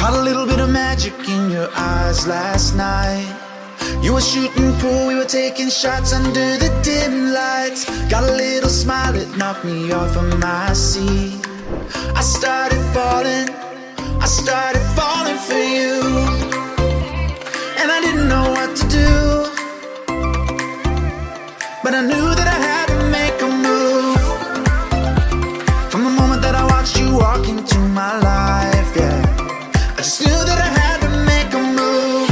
Caught a little bit of magic in your eyes last night. You were shooting pool, we were taking shots under the dim lights. Got a little smile that knocked me off of my seat. I started falling for you. And I didn't know what to do, but I knew that I had to make a move. From the moment that I watched you walk into my life, yeah, I just knew that I had to make a move.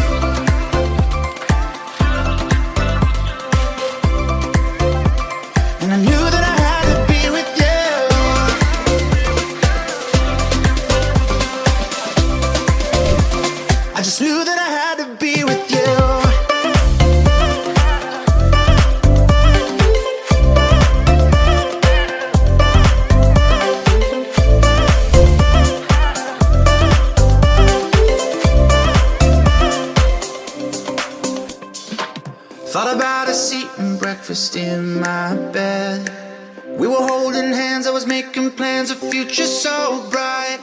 And I knew that I had to be with you. I just knew that I had to be with you. Thought about us eating breakfast in my bed. We were holding hands, I was making plans, a future so bright.